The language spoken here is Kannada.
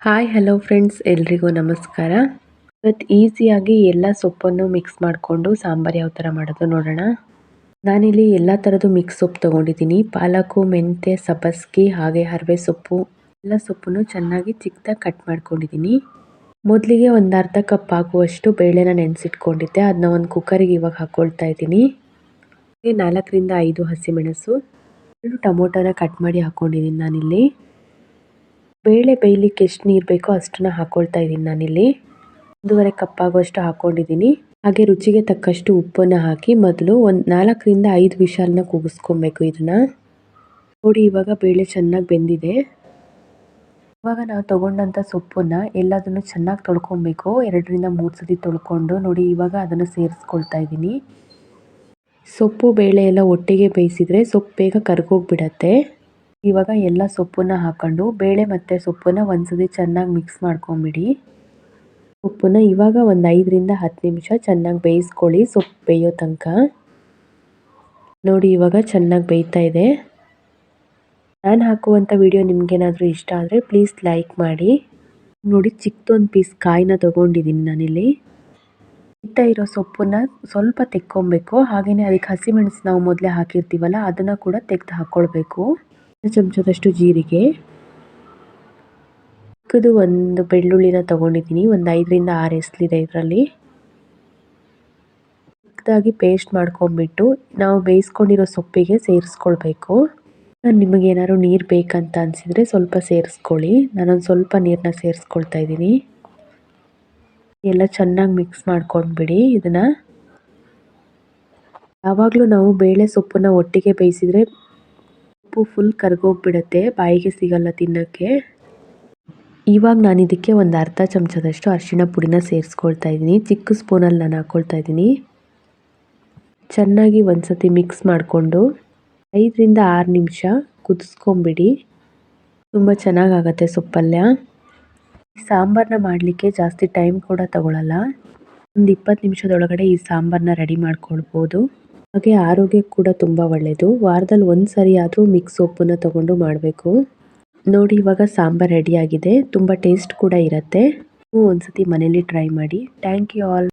ಹಾಯ್ ಹಲೋ ಫ್ರೆಂಡ್ಸ್, ಎಲ್ರಿಗೂ ನಮಸ್ಕಾರ. ಇವತ್ತು ಈಸಿಯಾಗಿ ಎಲ್ಲ ಸೊಪ್ಪನ್ನು ಮಿಕ್ಸ್ ಮಾಡಿಕೊಂಡು ಸಾಂಬಾರು ಯಾವ ಥರ ಮಾಡೋದು ನೋಡೋಣ. ನಾನಿಲ್ಲಿ ಎಲ್ಲ ಥರದ್ದು ಮಿಕ್ಸ್ ಸೊಪ್ಪು ತೊಗೊಂಡಿದ್ದೀನಿ. ಪಾಲಕು, ಮೆಂತ್ಯ, ಸಬ್ಬಸಿಗೆ ಹಾಗೆ ಹರವೆ ಸೊಪ್ಪು ಎಲ್ಲ ಸೊಪ್ಪನ್ನು ಚೆನ್ನಾಗಿ ಚಿಕ್ಕದಾಗಿ ಕಟ್ ಮಾಡ್ಕೊಂಡಿದ್ದೀನಿ. ಮೊದಲಿಗೆ ಒಂದು ಅರ್ಧ ಕಪ್ ಆಗುವಷ್ಟು ಬೇಳೆನ ನೆನೆಸಿಟ್ಕೊಂಡಿದ್ದೆ. ಅದನ್ನ ಒಂದು ಕುಕ್ಕರಿಗೆ ಇವಾಗ ಹಾಕ್ಕೊಳ್ತಾ ಇದ್ದೀನಿ. 4ರಿಂದ 5 ಹಸಿಮೆಣಸು, 2 ಟೊಮೊಟೊನ ಕಟ್ ಮಾಡಿ ಹಾಕ್ಕೊಂಡಿದ್ದೀನಿ ನಾನಿಲ್ಲಿ. ಬೇಳೆ ಬೇಯಲಿಕ್ಕೆ ಎಷ್ಟು ನೀರು ಬೇಕೋ ಅಷ್ಟನ್ನ ಹಾಕ್ಕೊಳ್ತಾ ಇದ್ದೀನಿ ನಾನಿಲ್ಲಿ. 1.5 ಕಪ್ ಆಗುವಷ್ಟು ಹಾಕ್ಕೊಂಡಿದ್ದೀನಿ. ಹಾಗೆ ರುಚಿಗೆ ತಕ್ಕಷ್ಟು ಉಪ್ಪನ್ನು ಹಾಕಿ ಮೊದಲು ಒಂದು 4ರಿಂದ 5 ವಿಷಲ್ನ ಕೂಗಿಸ್ಕೊಬೇಕು ಇದನ್ನು. ನೋಡಿ, ಇವಾಗ ಬೇಳೆ ಚೆನ್ನಾಗಿ ಬೆಂದಿದೆ. ಇವಾಗ ನಾವು ತೊಗೊಂಡಂಥ ಸೊಪ್ಪನ್ನು ಎಲ್ಲದನ್ನು ಚೆನ್ನಾಗಿ ತೊಳ್ಕೊಬೇಕು. 2ರಿಂದ 3 ಸತಿ ತೊಳ್ಕೊಂಡು ನೋಡಿ, ಇವಾಗ ಅದನ್ನು ಸೇರಿಸ್ಕೊಳ್ತಾ ಇದ್ದೀನಿ. ಸೊಪ್ಪು ಬೇಳೆ ಎಲ್ಲ ಒಟ್ಟಿಗೆ ಬೇಯಿಸಿದರೆ ಸೊಪ್ಪು ಬೇಗ ಕರ್ಗೋಗ್ಬಿಡತ್ತೆ. ಇವಾಗ ಎಲ್ಲ ಸೊಪ್ಪನ್ನು ಹಾಕೊಂಡು ಬೇಳೆ ಮತ್ತು ಸೊಪ್ಪನ್ನು ಒಂದ್ಸತಿ ಚೆನ್ನಾಗಿ ಮಿಕ್ಸ್ ಮಾಡ್ಕೊಂಬಿಡಿ. ಸೊಪ್ಪನ್ನು ಇವಾಗ ಒಂದು 5ರಿಂದ 10 ನಿಮಿಷ ಚೆನ್ನಾಗಿ ಬೇಯಿಸ್ಕೊಳ್ಳಿ, ಸೊಪ್ಪು ಬೇಯೋ ತನಕ. ನೋಡಿ, ಇವಾಗ ಚೆನ್ನಾಗಿ ಬೇಯ್ತಾ ಇದೆ. ನಾನು ಹಾಕುವಂಥ ವಿಡಿಯೋ ನಿಮಗೇನಾದರೂ ಇಷ್ಟ ಆದರೆ ಪ್ಲೀಸ್ ಲೈಕ್ ಮಾಡಿ. ನೋಡಿ, ಚಿಕ್ಕದೊಂದು ಪೀಸ್ ಕಾಯಿನ ತೊಗೊಂಡಿದ್ದೀನಿ ನಾನಿಲ್ಲಿ. ಬೇಯ್ತಾ ಇರೋ ಸೊಪ್ಪನ್ನು ಸ್ವಲ್ಪ ತೆಕ್ಕೊಬೇಕು. ಹಾಗೆಯೇ ಅದಕ್ಕೆ ಹಸಿಮೆಣಸು ನಾವು ಮೊದಲೇ ಹಾಕಿರ್ತೀವಲ್ಲ, ಅದನ್ನು ಕೂಡ ತೆಗೆದು ಹಾಕ್ಕೊಳ್ಬೇಕು. 1 ಚಮಚದಷ್ಟು ಜೀರಿಗೆ, ಚಿಕ್ಕದು ಒಂದು ಬೆಳ್ಳುಳ್ಳಿನ ತೊಗೊಂಡಿದ್ದೀನಿ. ಒಂದು 5ರಿಂದ 6 ಎಸಳಿದೆ ಇದರಲ್ಲಿ. ಚಿಕ್ಕದಾಗಿ ಪೇಸ್ಟ್ ಮಾಡ್ಕೊಂಬಿಟ್ಟು ನಾವು ಬೇಯಿಸ್ಕೊಂಡಿರೋ ಸೊಪ್ಪಿಗೆ ಸೇರಿಸ್ಕೊಳ್ಬೇಕು. ನಿಮಗೇನಾದ್ರು ನೀರು ಬೇಕಂತ ಅನಿಸಿದರೆ ಸ್ವಲ್ಪ ಸೇರಿಸ್ಕೊಳ್ಳಿ. ನಾನೊಂದು ಸ್ವಲ್ಪ ನೀರನ್ನ ಸೇರಿಸ್ಕೊಳ್ತಾ ಇದ್ದೀನಿ. ಎಲ್ಲ ಚೆನ್ನಾಗಿ ಮಿಕ್ಸ್ ಮಾಡ್ಕೊಂಡ್ಬಿಡಿ ಇದನ್ನು. ಯಾವಾಗಲೂ ನಾವು ಬೇಳೆ ಸೊಪ್ಪನ್ನು ಒಟ್ಟಿಗೆ ಬೇಯಿಸಿದರೆ ಉಪ್ಪು ಫುಲ್ ಕರ್ಗೋಗ್ಬಿಡುತ್ತೆ, ಬಾಯಿಗೆ ಸಿಗಲ್ಲ ತಿನ್ನೋಕ್ಕೆ. ಇವಾಗ ನಾನು ಇದಕ್ಕೆ ಒಂದು ಅರ್ಧ ಚಮಚದಷ್ಟು ಅರಿಶಿಣ ಪುಡಿನ ಸೇರಿಸ್ಕೊಳ್ತಾ ಇದ್ದೀನಿ. ಚಿಕ್ಕ ಸ್ಪೂನಲ್ಲಿ ನಾನು ಹಾಕ್ಕೊಳ್ತಾ ಇದ್ದೀನಿ. ಚೆನ್ನಾಗಿ ಒಂದ್ಸತಿ ಮಿಕ್ಸ್ ಮಾಡಿಕೊಂಡು 5ರಿಂದ 6 ನಿಮಿಷ ಕುದಿಸ್ಕೊಂಬಿಡಿ. ತುಂಬ ಚೆನ್ನಾಗಾಗತ್ತೆ ಸೊಪ್ಪಲ್ಯ. ಸಾಂಬಾರನ್ನ ಮಾಡಲಿಕ್ಕೆ ಜಾಸ್ತಿ ಟೈಮ್ ಕೂಡ ತಗೊಳ್ಳಲ್ಲ. ಒಂದು 20 ನಿಮಿಷದೊಳಗಡೆ ಈ ಸಾಂಬಾರನ್ನ ರೆಡಿ ಮಾಡ್ಕೊಳ್ಬೋದು. ಹಾಗೆ ಆರೋಗ್ಯಕ್ಕೆ ಕೂಡ ತುಂಬ ಒಳ್ಳೆಯದು. ವಾರದಲ್ಲಿ ಒಂದು ಸರಿ ಆದರೂ ಮಿಕ್ಸ್ ಸೊಪ್ಪನ್ನು ತೊಗೊಂಡು ಮಾಡಬೇಕು. ನೋಡಿ, ಇವಾಗ ಸಾಂಬಾರು ರೆಡಿಯಾಗಿದೆ. ತುಂಬ ಟೇಸ್ಟ್ ಕೂಡ ಇರುತ್ತೆ. ನೀವು ಒಂದ್ಸತಿ ಮನೇಲಿ ಟ್ರೈ ಮಾಡಿ. Thank you all.